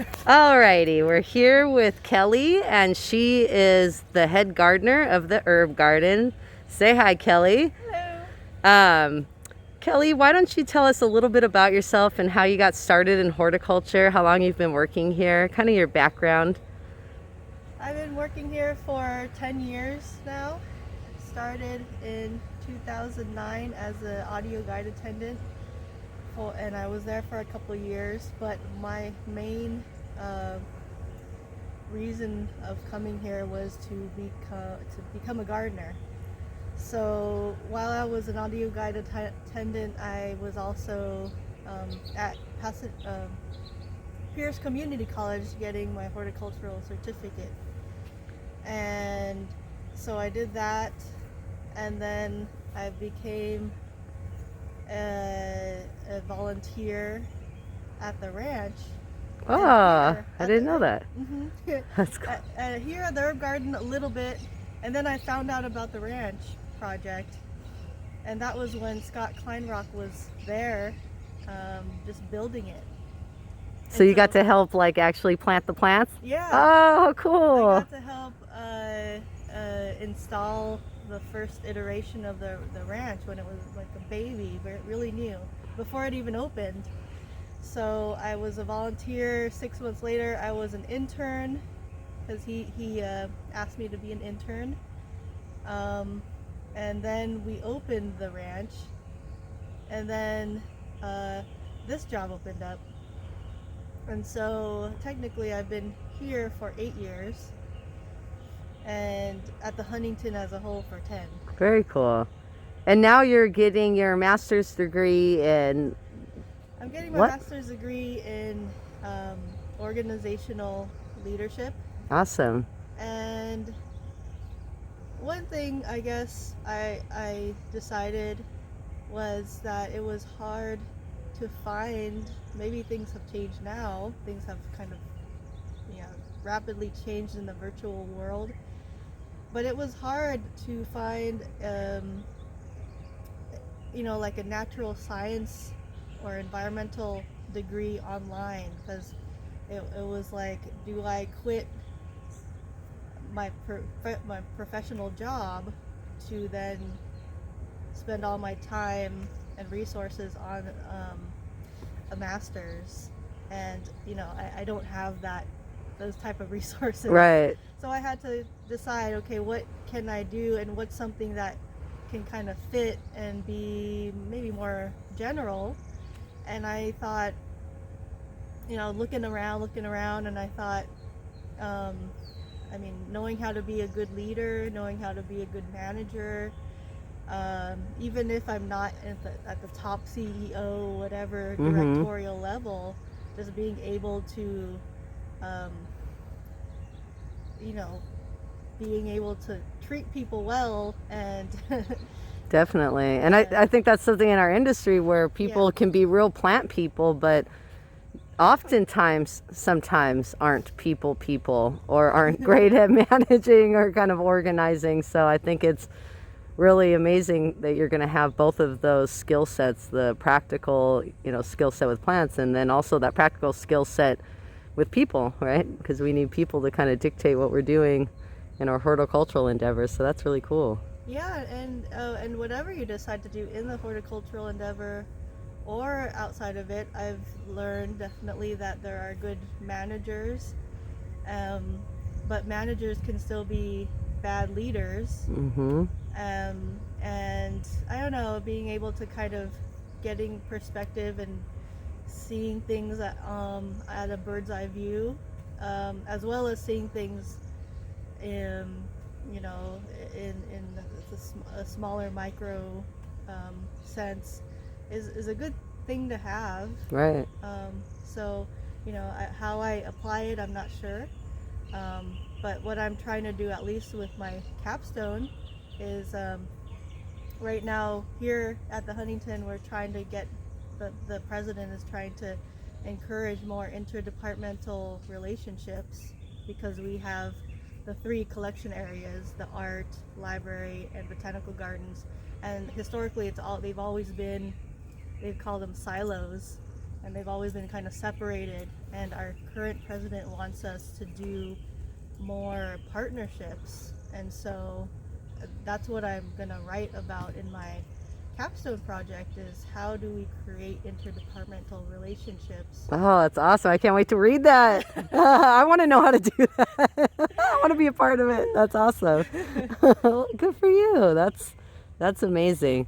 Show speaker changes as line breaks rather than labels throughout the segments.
Alrighty, we're here with Kelly, and she is the head gardener of the herb garden. Say hi, Kelly.
Hello.
Kelly, why don't you tell us a little bit about yourself and how you got started in horticulture, how long you've been working here, kind of your background.
I've been working here for 10 years now. Started in 2009 as an audio guide attendant, and I was there for a couple of years, but my main reason of coming here was to become a gardener. So while I was an audio guide attendant, I was also at Pierce Community College getting my horticultural certificate. And so I did that, and then I became a volunteer at the ranch.
Oh, I didn't know that. That's cool.
Here at the herb garden a little bit, and then I found out about the ranch project, and that was when Scott Kleinrock was there, just building it.
So you got to help like actually plant the plants?
Yeah.
Oh, cool.
I got to help install the first iteration of the ranch when it was like a baby, really new, before it even opened. So I was a volunteer. 6 months later, I was an intern because he asked me to be an intern. And then we opened the ranch, and then this job opened up. And so technically I've been here for 8 years, and at the Huntington as a whole for 10.
Very cool. And now you're getting your master's degree in...
I'm getting my master's degree in organizational leadership.
Awesome.
And one thing I guess I decided was that it was hard to find, maybe things have changed now, things have kind of rapidly changed in the virtual world, but it was hard to find like a natural science or environmental degree online, because it was like, do I quit my professional job to then spend all my time and resources on a master's? And I don't have those type of resources,
right?
So I had to decide, okay, what can I do, and what's something that can kind of fit and be maybe more general. And I thought, looking around, and I thought, knowing how to be a good leader, knowing how to be a good manager, even if I'm not at the top CEO, whatever, directorial level, just being able to, being able to treat people well, and
definitely. And I think that's something in our industry where people can be real plant people, but sometimes aren't people or aren't great at managing or kind of organizing. So I think it's really amazing that you're going to have both of those skill sets, the practical, skill set with plants, and then also that practical skill set with people, right? Because we need people to kind of dictate what we're doing in our horticultural endeavors. So that's really cool.
Yeah, and whatever you decide to do in the horticultural endeavor or outside of it, I've learned definitely that there are good managers, but managers can still be bad leaders. And I don't know, being able to kind of getting perspective and seeing things at a bird's eye view, as well as seeing things in a smaller micro sense is a good thing to have.
Right.
So how I apply it, I'm not sure, but what I'm trying to do, at least with my capstone, is right now here at the Huntington, we're trying to get the president is trying to encourage more interdepartmental relationships, because we have the 3 collection areas: the art, library, and botanical gardens. And historically, they've always been, they've called them silos, and they've always been kind of separated. And our current president wants us to do more partnerships, and so that's what I'm gonna write about in my capstone project, is how do we create interdepartmental relationships.
Oh, that's awesome. I can't wait to read that. I want to know how to do that. I want to be a part of it. That's awesome. Good for you. That's amazing.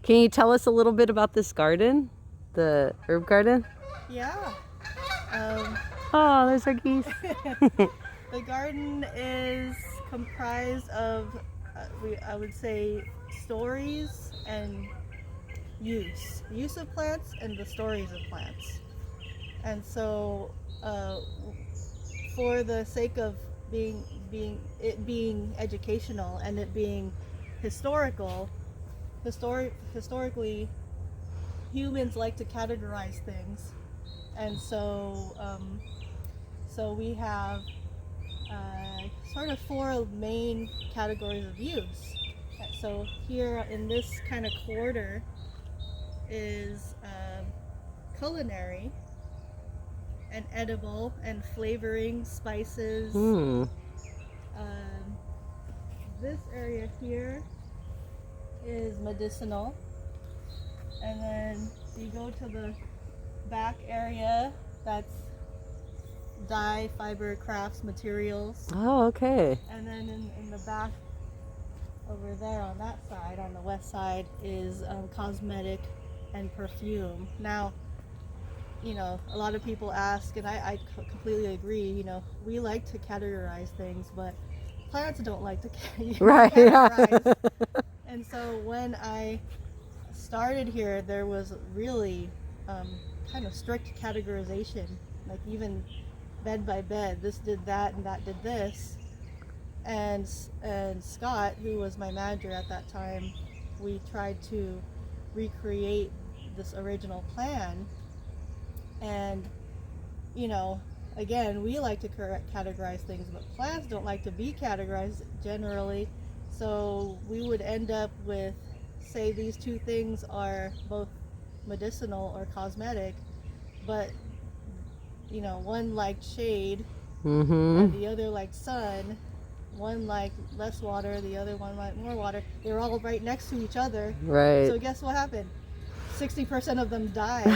Can you tell us a little bit about this garden, the herb garden?
Yeah.
Oh, there's our geese.
The garden is comprised of, I would say, stories and use of plants and the stories of plants. And so, for the sake of being educational and it being historically, humans like to categorize things, and so we have sort of four main categories of use. So here in this kind of quarter is culinary and edible and flavoring, spices. This area here is medicinal, and then you go to the back area, that's dye, fiber, crafts, materials.
Oh, okay.
And then in the back over there on that side, on the west side, is cosmetic and perfume. Now, a lot of people ask, and I completely agree, we like to categorize things, but plants don't like to categorize. And so when I started here, there was really kind of strict categorization, like even bed by bed, this did that and that did this. And Scott, who was my manager at that time, we tried to recreate this original plan. And again, we like to categorize things, but plants don't like to be categorized generally. So we would end up with, say, these two things are both medicinal or cosmetic, but one liked shade and the other liked sun. One liked less water, the other one liked more water. They were all right next to each other.
Right.
So guess what happened? 60% of them died.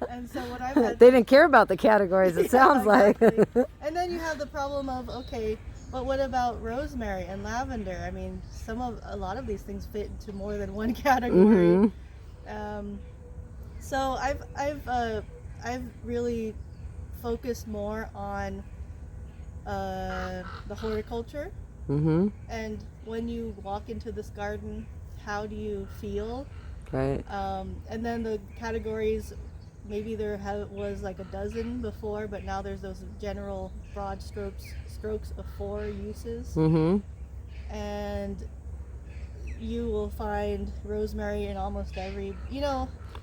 And so what I've had,
they didn't care about the categories, it sounds
exactly.
like.
And then you have the problem of, okay, but what about rosemary and lavender? I mean, a lot of these things fit into more than one category. So I've really focused more on the horticulture. And when you walk into this garden, how do you feel?
Right.
And then the categories, maybe there was like a dozen before, but now there's those general broad strokes of 4 uses. And you will find rosemary in almost every,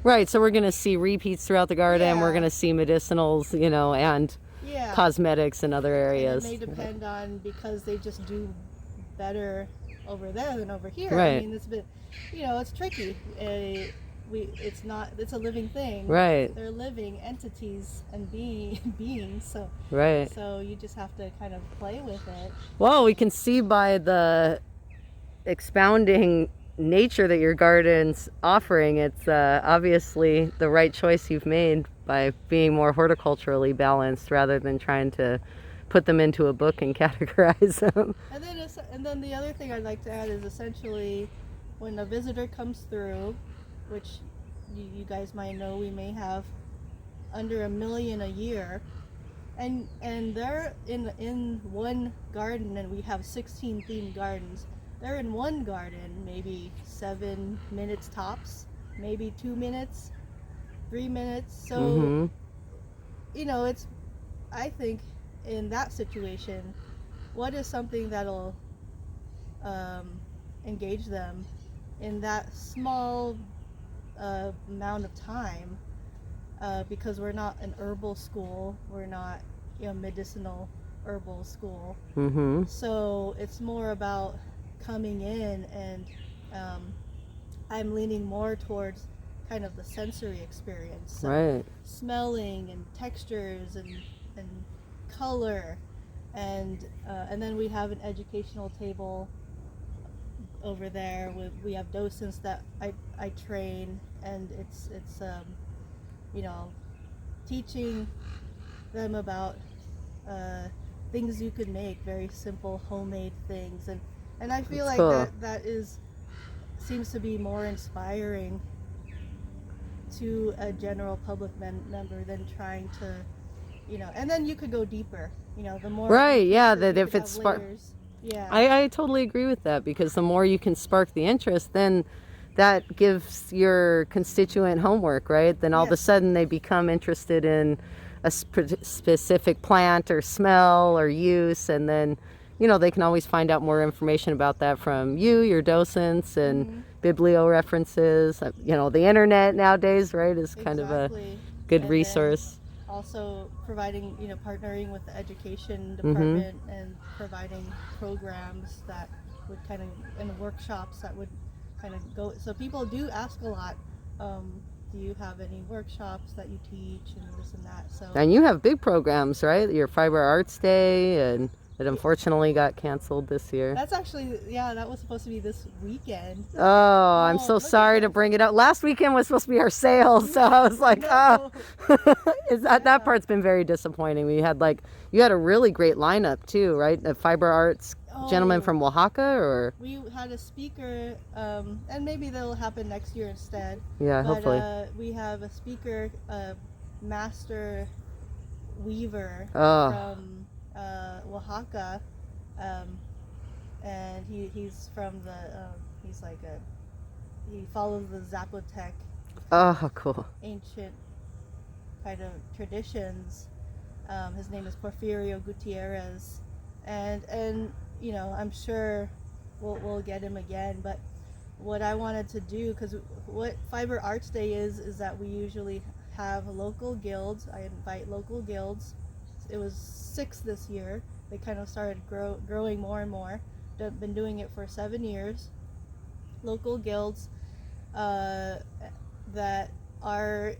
Right, so we're going to see repeats throughout the garden.
Yeah.
We're going to see medicinals, and
yeah,
cosmetics in other areas.
and it may depend on, because they just do better over there than over here.
Right.
I mean, it's been, it's tricky. It's a living thing.
Right.
They're living entities and beings. So
Right.
So you just have to kind of play with it.
Well, we can see by the expounding nature that your garden's offering, it's obviously the right choice you've made by being more horticulturally balanced rather than trying to put them into a book and categorize them.
And then the other thing I'd like to add is, essentially, when a visitor comes through, which you guys might know, we may have under 1 million a year, and they're in one garden, and we have 16 themed gardens. They're in one garden maybe 7 minutes tops, maybe 2 minutes, 3 minutes. So it's, I think, in that situation, what is something that'll engage them in that small amount of time, because we're not an herbal school, we're not medicinal herbal school. So it's more about coming in, and I'm leaning more towards kind of the sensory experience. So
Right.
smelling and textures and color, and then we have an educational table over there. We have docents that I train, and it's you know, teaching them about things you could make, very simple homemade things, and I feel
That's
like
cool.
that seems to be more inspiring to a general public member than trying to, you know, and then you could go deeper, you know, the more
Right, yeah,
inclusive
that
you
if
could
it's
have
spark,
layers. Yeah.
I totally agree with that, because the more you can spark the interest, then that gives your constituent homework, right? Then all of a
Yes.
sudden they become interested in a specific plant or smell or use, and then, you know, they can always find out more information about that from you, your docents, and
Mhm.
biblio references. You know, the internet nowadays, right, is kind of a
Exactly.
good
And then
resource.
also providing, you know, partnering with the education
Mm-hmm.
department and providing programs that would kind of, and workshops that would kind of go, so people do ask a lot, do you have any workshops that you teach and this and that, so
And you have big programs, right? Your Fiber Arts Day, and it unfortunately got canceled this year.
that's actually, yeah, that was supposed to be this weekend.
Oh, I'm
Oh,
so
look at
sorry to
this.
bring it up. Last weekend was supposed to be our sale, so I was like,
No.
is that
Yeah.
part's been very disappointing. We had you had a really great lineup too, right? A Fiber Arts gentleman
Oh,
from Oaxaca, or
we had a speaker, and maybe that'll happen next year instead.
yeah,
But
hopefully.
we have a speaker, master weaver
Oh,
from Oaxaca, and he's from the he's like he follows the Zapotec
oh, cool.
ancient kind of traditions. His name is Porfirio Gutierrez, and you know, I'm sure we'll get him again. But what I wanted to do, because what Fiber Arts Day is that we usually have local guilds. I invite local guilds. It was 6 this year. They kind of started growing more and more. Been doing it for 7 years. Local guilds that are,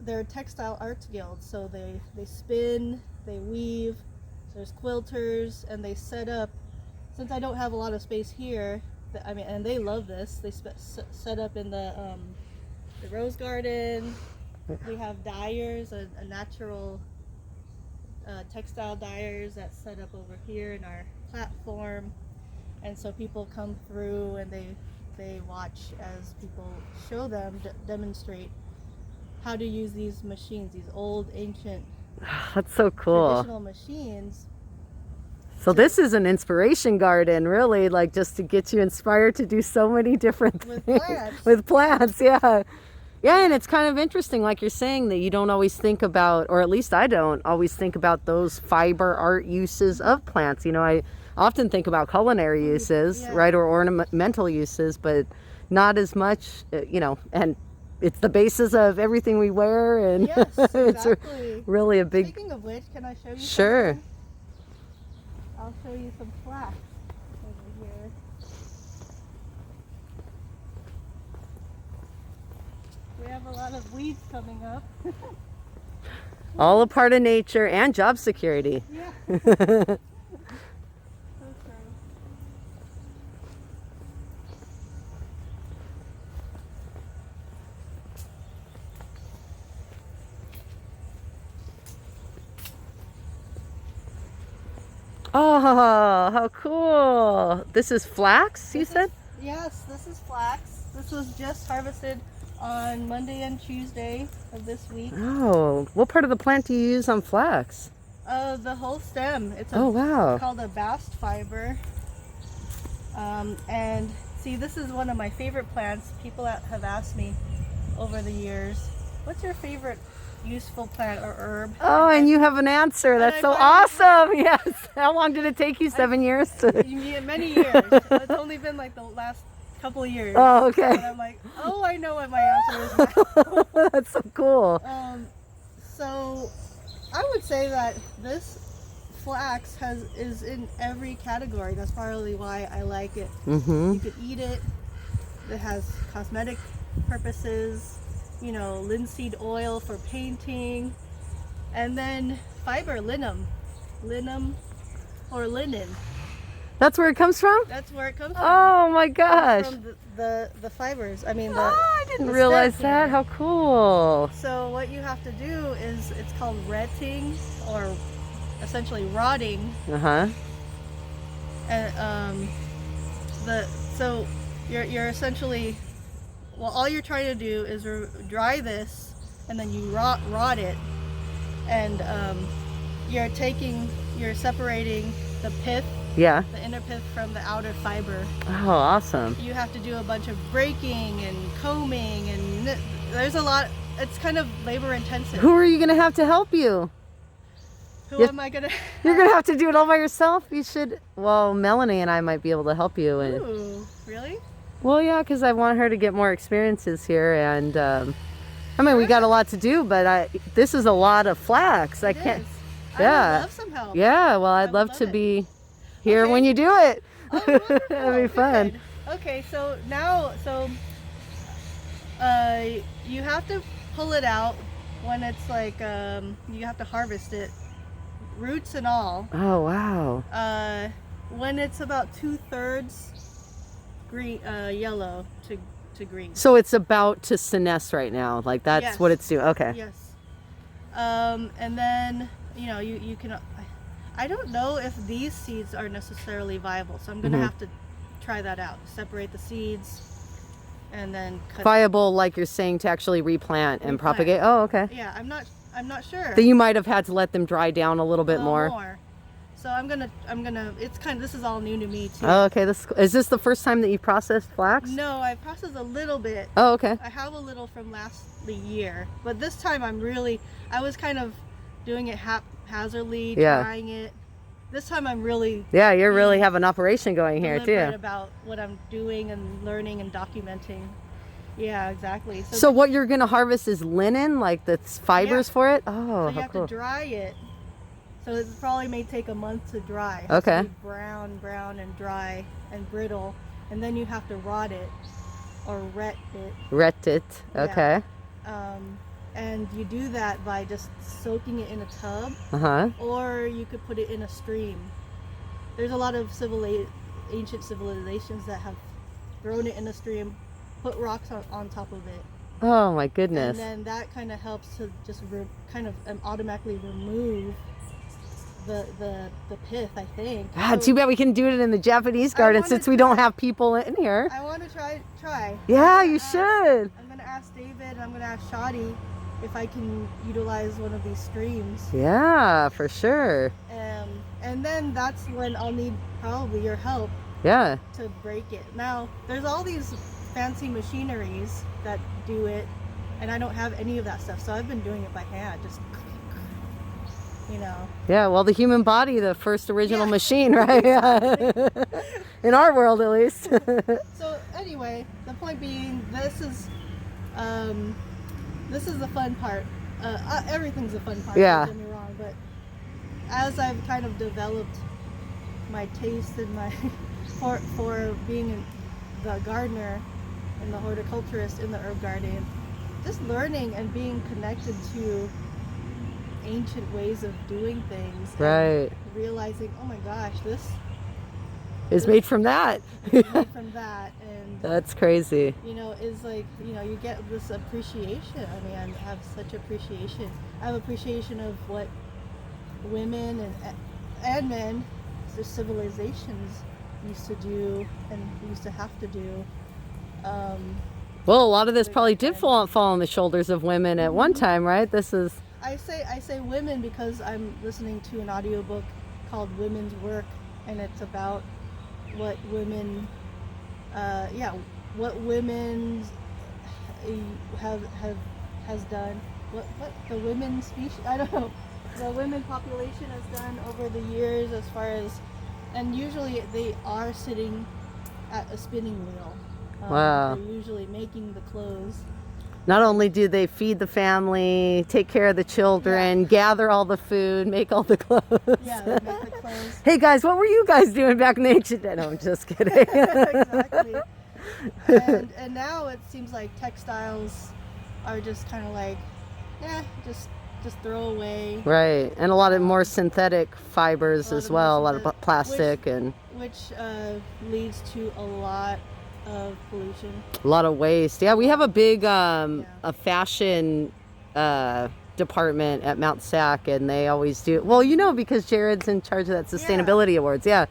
they're textile arts guilds, so they spin, they weave, there's quilters, and they set up, since I don't have a lot of space here, I mean, and they love this, they set up in the rose garden. We have dyers, a natural textile dyers that set up over here in our platform, and so people come through and they watch as people show them, demonstrate how to use these machines, these old ancient
That's so cool.
traditional machines.
So this is an inspiration garden, really, like just to get you inspired to do so many different
With
things.
plants.
With plants, yeah. Yeah, and it's kind of interesting, like you're saying, that you don't always think about, or at least I don't always think about those fiber art uses of plants. You know, I often think about culinary uses,
yeah.
right, or ornamental uses, but not as much, you know, and it's the basis of everything we wear, and
Yes,
it's
exactly.
really a big...
Speaking of which, can I show you
Sure.
something? I'll show you some flax over here. We have a lot of weeds coming up.
All a part of nature and job security.
Yeah. Okay.
Oh, how cool. This is flax, you said?
Yes, this is flax. This was just harvested on Monday and Tuesday of this week.
Oh, what part of the plant do you use on flax?
The whole stem. It's
Oh, wow.
called a bast fiber. And see, this is one of my favorite plants. People have asked me over the years, what's your favorite useful plant or herb?
Oh, and you have an answer. That's
I
so
finally-
awesome. Yes. How long did it take you? 7 years?
Many years. It's only been like the last couple of years.
Oh, okay.
And I'm like, oh, I know what my answer is now.
That's so cool.
So I would say that this flax is in every category. That's probably why I like it.
Mm-hmm.
You could eat it. It has cosmetic purposes. you know, linseed oil for painting, and then fiber, linum or linen.
That's where it comes from?
That's where it comes from.
Oh my gosh.
From the fibers. I mean,
I didn't
the
realize
stem
that.
here.
How cool.
So what you have to do is, it's called retting, or essentially rotting.
Uh-huh.
And so you're essentially, well, all you're trying to do is dry this, and then you rot it, and you're separating the pith,
Yeah.
the inner pith, from the outer fiber.
Oh, awesome.
You have to do a bunch of breaking and combing, and there's a lot. It's kind of labor intensive.
Who are you going to have to help you?
Who am I gonna?
You're going to have to do it all by yourself? You should. Well, Melanie and I might be able to help you. And,
Ooh, really?
well, yeah, because I want her to get more experiences here. And, I mean, we got a lot to do, but this is a lot of flax. I
It
can't.
is.
Yeah.
I would love some help.
Yeah, well, I'd
I
love
would
to
love it.
be here
Okay.
when you do it.
Oh, wonderful.
That'd be fun.
Good. Okay, so now, you have to pull it out when it's like, you have to harvest it, roots and all.
Oh, wow.
When it's about 2/3 green, yellow to green.
So it's about to senesce right now. Like, that's
Yes.
what it's doing. Okay.
Yes. And then, you know, you can, I don't know if these seeds are necessarily viable, so I'm gonna
Mhm.
have to try that out. Separate the seeds, and then cut.
Viable, like you're saying, to actually replant and
Replant.
propagate. Oh, okay.
Yeah, I'm not sure.
Then you might have had to let them dry down a little bit
A
more.
little more. So I'm gonna. It's this is all new to me too.
Oh, okay. Is this the first time that you processed flax?
No, I processed a little bit.
Oh, okay.
I have a little from the year, but this time I was kind of doing it haphazardly,
Yeah.
trying it. This time I'm really
Yeah, you really have an operation going here
deliberate
too.
about what I'm doing and learning and documenting. Yeah, exactly.
So what you're gonna harvest is linen, like the fibers
Yeah.
for it.
so
Oh,
you
how
have
cool.
to dry it. So it probably may take a month to dry. It has
Okay.
to be brown and dry and brittle, and then you have to rot it or ret it.
Ret it.
Yeah.
Okay.
And you do that by just soaking it in a tub,
Uh-huh.
or you could put it in a stream. There's a lot of ancient civilizations that have thrown it in a stream, put rocks on top of it,
Oh my goodness.
and then that kind of helps to just automatically remove the pith, I think.
Ah,
So
too bad we can do it in the Japanese garden
wanna
since we don't have people in here.
I want to try.
Yeah, you should.
I'm gonna ask David, and I'm gonna ask Shadi if I can utilize one of these streams.
Yeah, for sure.
And then that's when I'll need probably your help
Yeah.
to break it. Now, there's all these fancy machineries that do it, and I don't have any of that stuff, so I've been doing it by hand, just, you know.
Yeah, well, the human body, the first original
Yeah.
machine, right? Yeah. In our world, at least.
So anyway, the point being, this is the fun part. Everything's a fun part,
Yeah.
don't get me wrong, but as I've kind of developed my taste and my for being the gardener and the horticulturist in the herb garden, just learning and being connected to ancient ways of doing things,
Right.
and realizing, oh my gosh, this
It's made from that.
is made from that, and
That's crazy.
you know, is like, you know, you get this appreciation. I mean, I have such appreciation. I have appreciation of what women and men, the civilizations used to do and used to have to do.
Well, a lot of this probably did fall on the shoulders of women at one time, right? This is...
I say women because I'm listening to an audiobook called Women's Work, and it's about what women what women has done, what the women species, I don't know, the women population has done over the years, as far as, and usually they are sitting at a spinning wheel.
Wow.
They're usually making the clothes.
Not only do they feed the family, take care of the children, gather all the food, make all the clothes.
Yeah, they make the clothes.
Hey guys, what were you guys doing back in the ancient day? No, I'm just kidding.
Exactly. And now it seems like textiles are just kind of like, just throw away.
Right, and a lot of more synthetic fibers as well, a lot of plastic, and
which leads to a lot of pollution.
a lot of waste. Yeah, we have a big a fashion department at Mount Sac, and they always do, well, you know, because Jared's in charge of that sustainability awards. Yeah.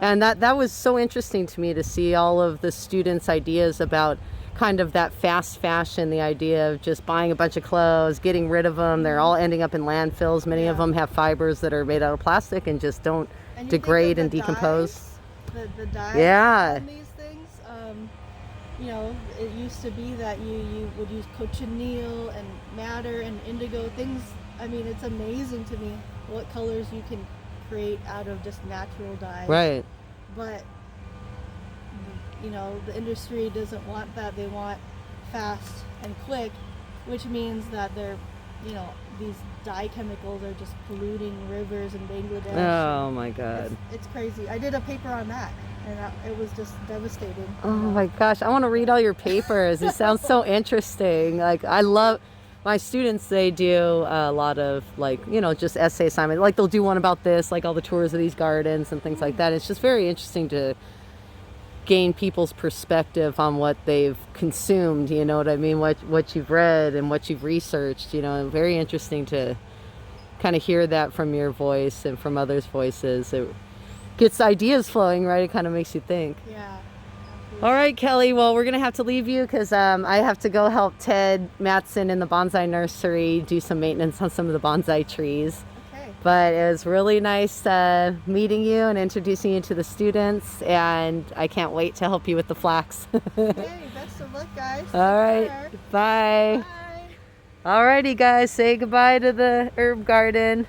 And that was so interesting to me to see all of the students' ideas about kind of that fast fashion, the idea of just buying a bunch of clothes, getting rid of them. They're all ending up in landfills. Many of them have fibers that are made out of plastic and just don't degrade and decompose.
The dyes on these things, you know, it used to be that you would use cochineal and madder and indigo things. I mean, it's amazing to me what colors you can create out of just natural dyes.
Right.
But you know, the industry doesn't want that. They want fast and quick, which means that they're, you know, these dye chemicals are just polluting rivers in Bangladesh.
Oh my God.
It's crazy. I did a paper on that, and it was just devastating.
Oh my gosh, I want to read all your papers. It sounds so interesting. Like, I love my students. They do a lot of, like, you know, just essay assignment. Like, they'll do one about this, like all the tours of these gardens and things like that. It's just very interesting to gain people's perspective on what they've consumed, you know what I mean, what you've read and what you've researched, you know. Very interesting to kind of hear that from your voice and from others' voices. It gets ideas flowing, right? It kind of makes you think.
Yeah.
All right, Kelly, well, we're gonna have to leave you because I have to go help Ted Matson in the bonsai nursery do some maintenance on some of the bonsai trees. But it was really nice meeting you and introducing you to the students, and I can't wait to help you with the flax.
Okay, best of luck, guys.
All right, bye.
Bye.
All righty, guys, say goodbye to the herb garden.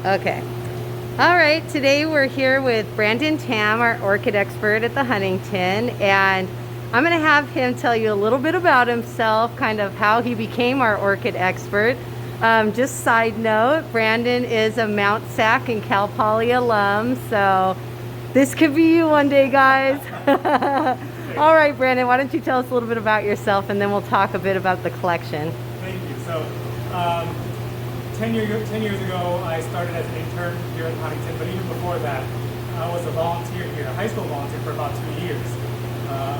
Okay. All right, today we're here with Brandon Tam, our orchid expert at the Huntington, and I'm going to have him tell you a little bit about himself, kind of how he became our orchid expert. Just side note, Brandon is a Mount Sac and Cal Poly alum, so this could be you one day, guys. All right, Brandon, why don't you tell us a little bit about yourself, and then we'll talk a bit about the collection.
Thank you. So, 10 years ago, I started as an intern here at Huntington, but even before that, I was a volunteer here, a high school volunteer for about 2 years.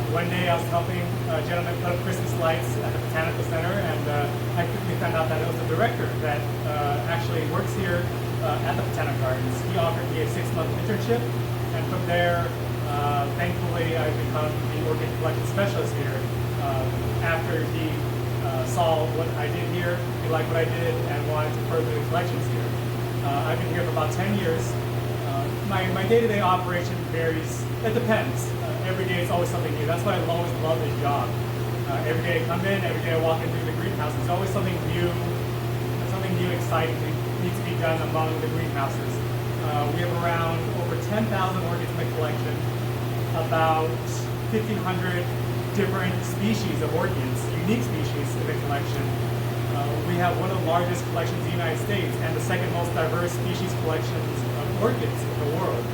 One day I was helping a gentleman put up Christmas lights at the Botanical Center, and I quickly found out that it was the director that actually works here at the Botanical Gardens. He offered me a 6-month internship, and from there, thankfully, I've become the orchid collection specialist here. After he saw what I did here, he liked what I did, and wanted to further the collections here. I've been here for about 10 years. My day-to-day operation varies. It depends. Every day it's always something new. That's why I always love this job. Every day I come in, every day I walk in through the greenhouse, there's always something new, exciting that needs to be done among the greenhouses. We have around over 10,000 orchids in the collection, about 1,500 different species of orchids, unique species in the collection. We have one of the largest collections in the United States and the second most diverse species collections of orchids in the world.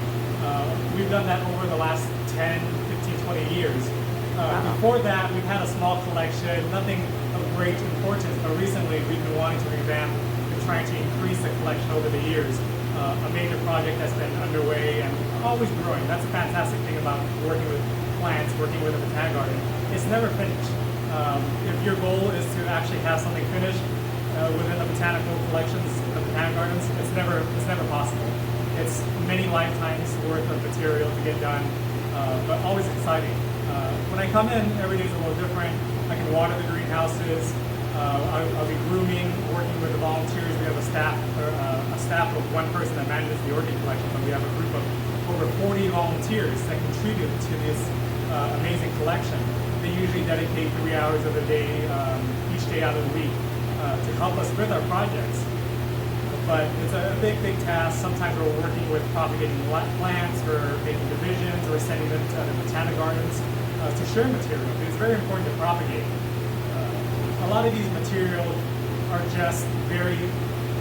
We've done that over the last 10, 15, 20 years. Before that, we've had a small collection, nothing of great importance, but recently we've been wanting to revamp and trying to increase the collection over the years. A major project that's been underway and always growing. That's a fantastic thing about working with plants, working with a botanical garden. It's never finished. If your goal is to actually have something finished within the botanical collections, the botanical gardens, it's never possible. It's many lifetimes worth of material to get done, but always exciting. When I come in, every day is a little different. I can water the greenhouses. I'll be grooming, working with the volunteers. We have a staff of one person that manages the orchid collection, but we have a group of over 40 volunteers that contribute to this amazing collection. They usually dedicate 3 hours of the day, each day out of the week, to help us with our projects. But it's a big task. Sometimes we're working with propagating plants, or making divisions, or sending them to the botanical gardens to share material. It's very important to propagate. A lot of these materials are just very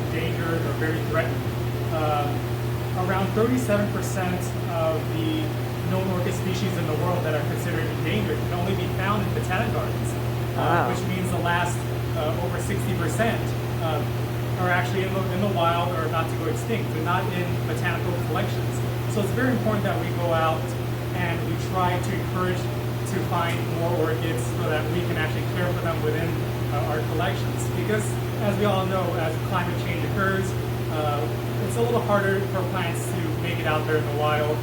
endangered or very threatened. Around 37% of the known orchid species in the world that are considered endangered can only be found in botanical gardens,
Wow.
which means the last over 60% are actually in the wild or about to go extinct. They're not in botanical collections. So it's very important that we go out and we try to encourage to find more orchids so that we can actually care for them within our collections. Because as we all know, as climate change occurs, it's a little harder for plants to make it out there in the wild.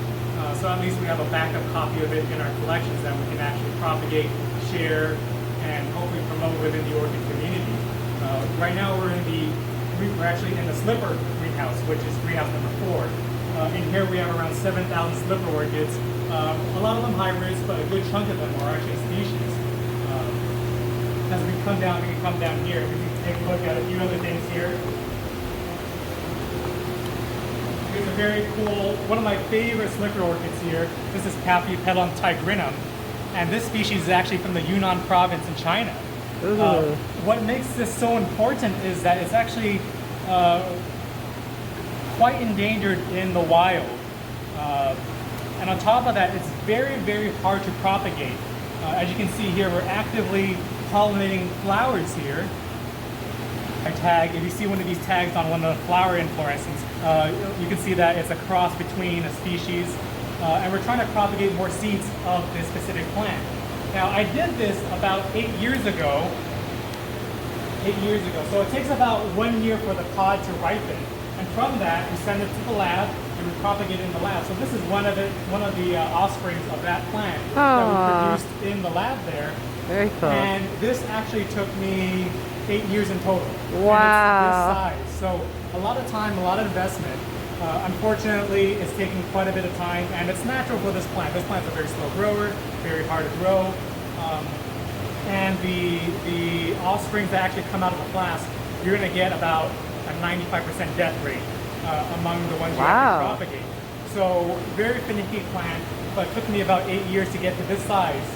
So at least we have a backup copy of it in our collections that we can actually propagate, share, and hopefully promote within the orchid community. Right now we're actually in the slipper greenhouse, which is greenhouse number 4. In here we have around 7,000 slipper orchids. A lot of them hybrids, but a good chunk of them are actually species. As we come down, we can come down here. We can take a look at a few other things here. Here's a very cool, one of my favorite slipper orchids here. This is Paphiopedilum tigrinum. And this species is actually from the Yunnan province in China. What makes this so important is that it's actually quite endangered in the wild. And on top of that, it's very, very hard to propagate. As you can see here, we're actively pollinating flowers here. If you see one of these tags on one of the flower inflorescences, you can see that it's a cross between a species, and we're trying to propagate more seeds of this specific plant. Now, I did this about 8 years ago. 8 years ago. So it takes about 1 year for the pod to ripen, and from that, we send it to the lab and we propagate it in the lab. So this is one of the offsprings of that plant that we produced in the lab there.
Very cool.
And this actually took me 8 years in total.
Wow.
And it's this size. So a lot of time, a lot of investment. Unfortunately, it's taking quite a bit of time, and it's natural for this plant. This plant's a very slow grower, very hard to grow. And the offsprings that actually come out of the flask, you're going to get about a 95% death rate among the ones you actually propagate. So very finicky plant, but it took me about 8 years to get to this size.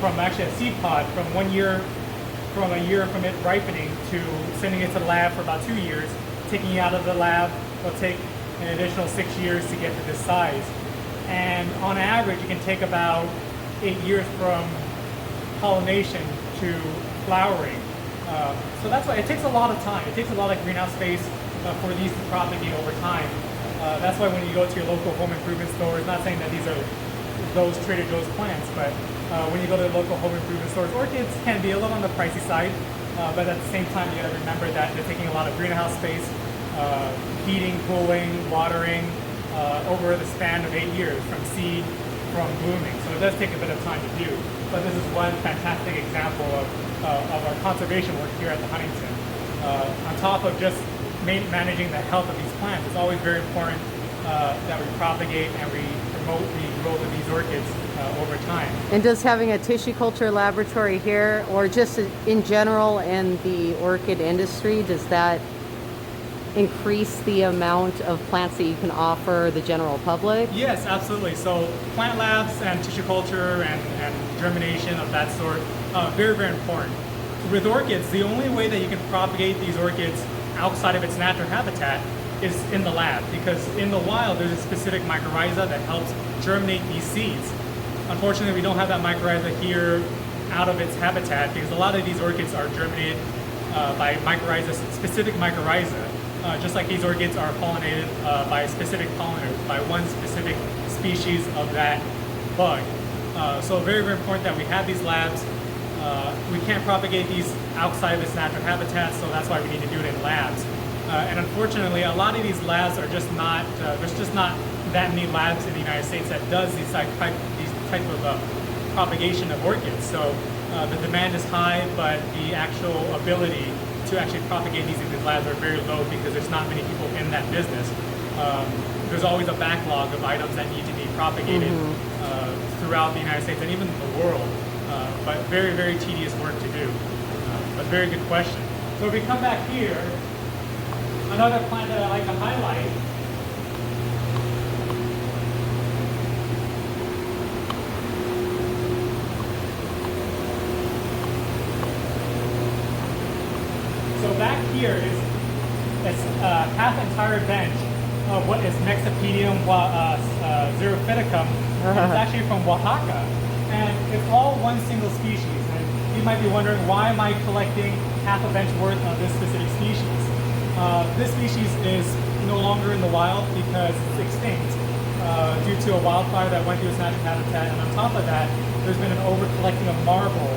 From actually a seed pod, from a year from it ripening to sending it to the lab for about 2 years, taking it out of the lab, it'll take an additional 6 years to get to this size. And on average, it can take about 8 years from pollination to flowering. So that's why it takes a lot of time. It takes a lot of greenhouse space for these to propagate over time. That's why when you go to your local home improvement store, it's not saying that these are those Trader Joe's plants, but when you go to the local home improvement stores, orchids can be a little on the pricey side, but at the same time, you gotta remember that they're taking a lot of greenhouse space, heating, cooling, watering, over the span of 8 years from seed, from blooming. So it does take a bit of time to do, but this is one fantastic example of our conservation work here at the Huntington. On top of just managing the health of these plants, it's always very important that we propagate and we promote the growth of these orchids over time.
And does having a tissue culture laboratory here, or just in general in the orchid industry, does that increase the amount of plants that you can offer the general public?
Yes, absolutely. So plant labs and tissue culture and germination of that sort, very, very important. With orchids, the only way that you can propagate these orchids outside of its natural habitat is in the lab, because in the wild there's a specific mycorrhiza that helps germinate these seeds. Unfortunately, we don't have that mycorrhiza here out of its habitat, because a lot of these orchids are germinated by mycorrhiza, specific mycorrhiza. Just like these orchids are pollinated by a specific pollinator, by one specific species of that bug. So very, very important that we have these labs. We can't propagate these outside of its natural habitat, so that's why we need to do it in labs. And unfortunately, a lot of these labs are just not, there's just not that many labs in the United States that does these type of propagation of orchids. So the demand is high, but the actual ability to actually propagate these in these labs are very low because there's not many people in that business. There's always a backlog of items that need to be propagated throughout the United States and even the world. But very, very tedious work to do. But very good question. So if we come back here, another plant that I like to highlight back here is half entire bench what is Nexapedium xerophyticum. It's actually from Oaxaca, and it's all one single species. And you might be wondering, why am I collecting half a bench worth of this specific species? This species is no longer in the wild because it's extinct due to a wildfire that went through its natural habitat, and on top of that, there's been an over-collecting of marble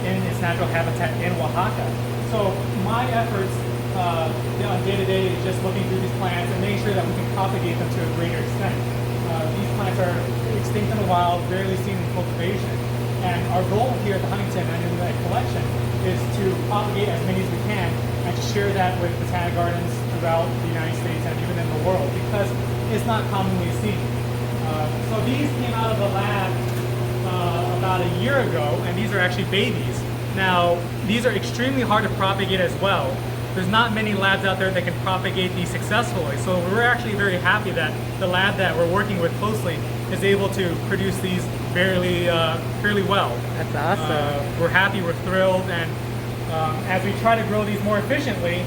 in its natural habitat in Oaxaca. So my efforts on day-to-day is just looking through these plants and making sure that we can propagate them to a greater extent. These plants are extinct in the wild, rarely seen in cultivation, and our goal here at the Huntington and in the collection is to propagate as many as we can and to share that with botanic gardens throughout the United States and even in the world, because it's not commonly seen. So these came out of the lab about a year ago, and these are actually babies. Now, these are extremely hard to propagate as well. There's not many labs out there that can propagate these successfully. So we're actually very happy that the lab that we're working with closely is able to produce these fairly well.
That's awesome.
We're happy, we're thrilled, and as we try to grow these more efficiently,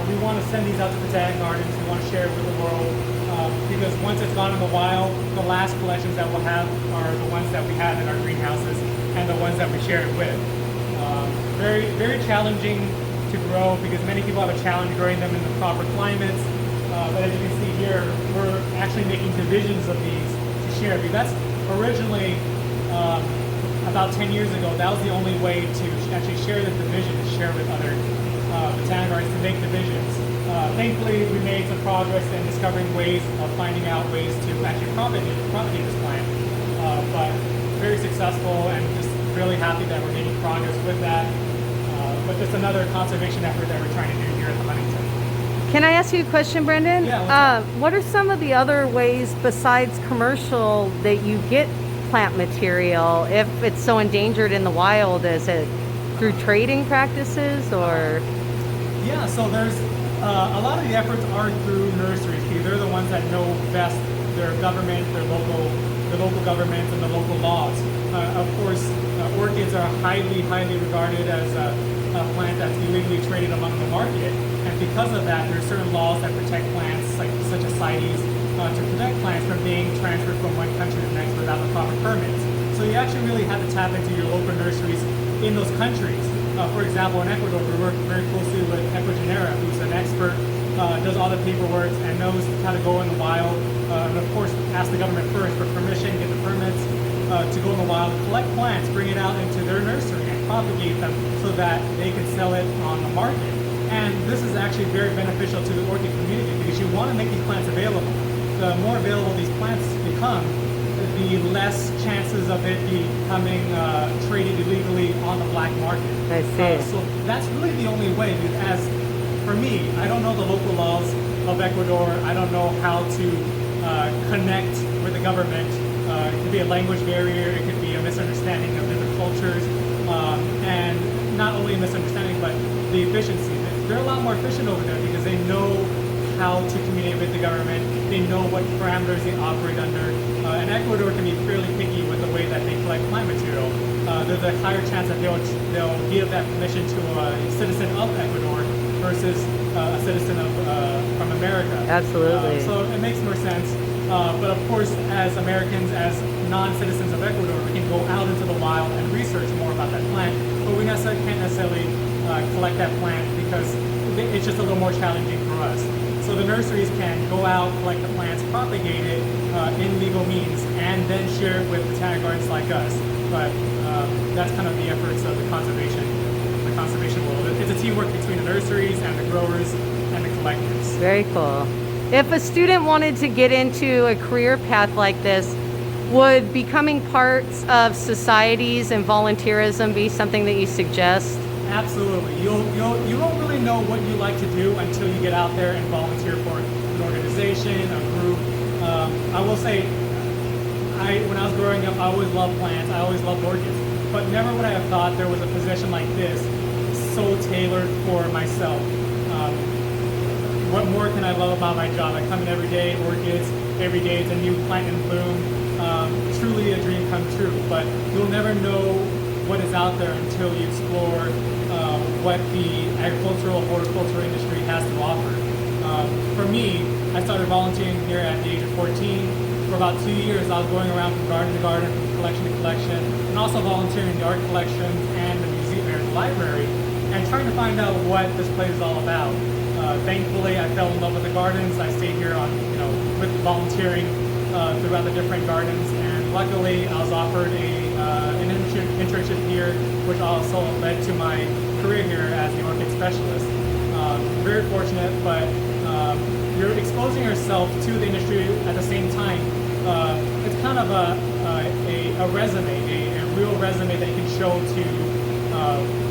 we want to send these out to botanic gardens. We want to share it with the world, because once it's gone in the wild, the last collections that we'll have are the ones that we have in our greenhouses and the ones that we share it with. Very, very challenging to grow because many people have a challenge growing them in the proper climates. But as you can see here, we're actually making divisions of these to share. Because that's originally, about 10 years ago, that was the only way to actually share this division, to share with other botanic gardens, to make divisions. Thankfully, we made some progress in discovering ways of finding out ways to actually propagate this plant. But very successful, and just really happy that we're making progress with that. But just another conservation effort that we're trying to do here at the Huntington.
Can I ask you a question, Brandon?
Yeah.
What are some of the other ways besides commercial that you get plant material if it's so endangered in the wild? Is it through trading practices or?
Yeah, so there's a lot of the efforts are through nurseries because they're the ones that know best their government, their local governments, and the local laws. Of course, orchids are highly regarded as a plant that's illegally traded among the market, and because of that, there are certain laws that protect plants, such as CITES, to protect plants from being transferred from one country to the next without the proper permits. So you actually really have to tap into your local nurseries in those countries. For example, in Ecuador, we work very closely with Ecuagenera, who's an expert, does all the paperwork, and knows how to go in the wild, and of course, ask the government first for permission, get the permits to go in the wild, collect plants, bring it out into their nursery, and propagate them so that they can sell it on the market. And this is actually very beneficial to the orchid community because you want to make these plants available. The more available these plants become, the less chances of it becoming traded illegally on the black market.
I see.
So that's really the only way. As for me, I don't know the local laws of Ecuador. I don't know how to connect with the government. It could be a language barrier. It could be a misunderstanding of different cultures, and not only a misunderstanding, but the efficiency. They're a lot more efficient over there because they know how to communicate with the government. They know what parameters they operate under. And Ecuador can be fairly picky with the way that they collect plant material. There's a higher chance that they'll give that permission to a citizen of Ecuador versus a citizen from America.
Absolutely.
So it makes more sense. But of course, as Americans, as non-citizens of Ecuador, we can go out into the wild and research more about that plant. But we can't necessarily collect that plant because it's just a little more challenging for us. So the nurseries can go out, collect the plants, propagate it in legal means, and then share it with botanic gardens like us. But that's kind of the efforts of the conservation world. It's a teamwork between the nurseries and the growers and the collectors.
Very cool. If a student wanted to get into a career path like this, would becoming parts of societies and volunteerism be something that you suggest?
Absolutely. You won't really know what you like to do until you get out there and volunteer for an organization, a group. I will say, when I was growing up, I always loved plants. I always loved orchids. But never would I have thought there was a position like this so tailored for myself. What more can I love about my job? I come in every day, orchids, every day it's a new plant in bloom. Truly a dream come true. But you'll never know what is out there until you explore what the agricultural horticulture industry has to offer. For me, I started volunteering here at the age of 14. For about 2 years, I was going around from garden to garden, from collection to collection, and also volunteering in the art collections and the museum or the library, and trying to find out what this place is all about. Thankfully, I fell in love with the gardens. I stayed here on, with volunteering throughout the different gardens, and luckily, I was offered an internship here, which also led to my career here as the orchid specialist. Very fortunate, but you're exposing yourself to the industry at the same time. It's kind of a resume, a real resume that you can show to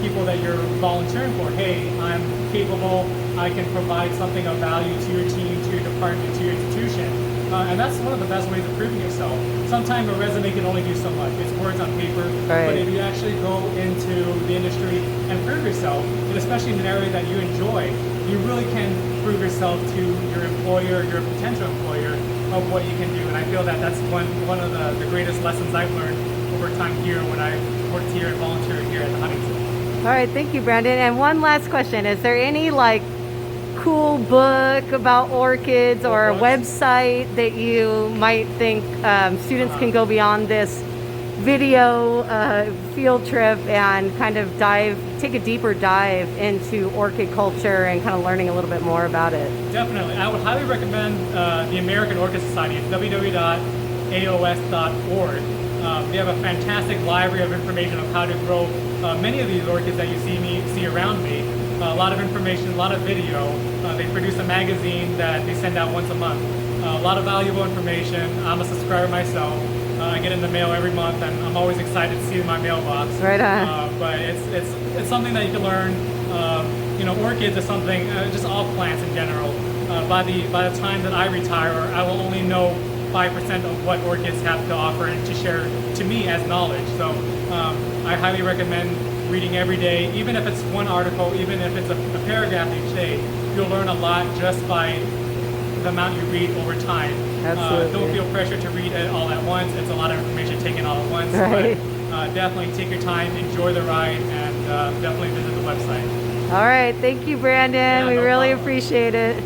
people that you're volunteering for. Hey, I'm capable, I can provide something of value to your team, to your department, to your institution. And that's one of the best ways of proving yourself. Sometimes a resume can only do so much. It's words on paper.
Right.
But if you actually go into the industry and prove yourself, and especially in an area that you enjoy, you really can prove yourself to your employer, your potential employer, of what you can do. And I feel that that's one of the greatest lessons I've learned over time here when I worked here and volunteered here at the Huntington.
All right, thank you, Brandon. And one last question. Is there any cool book about orchids or a website that you might think students can go beyond this video field trip and kind of take a deeper dive into orchid culture and kind of learning a little bit more about it?
Definitely. I would highly recommend the American Orchid Society. It's www.aos.org. They have a fantastic library of information on how to grow many of these orchids that you see around me. A lot of information, a lot of video. They produce a magazine that they send out once a month. A lot of valuable information. I'm a subscriber myself. I get in the mail every month, and I'm always excited to see it in my mailbox.
Right on.
But it's something that you can learn. Orchids are something, just all plants in general. By the time that I retire, I will only know 5% of what orchids have to offer and to share to me as knowledge. So I highly recommend reading every day, even if it's one article, even if it's a paragraph each day. You'll learn a lot just by the amount you read over time.
Absolutely.
Don't feel pressure to read it all at once. It's a lot of information taken all at once.
Right.
But definitely take your time, enjoy the ride, and definitely visit the website.
All right, thank you, Brandon.
Yeah,
we
no
really
problem.
appreciate it.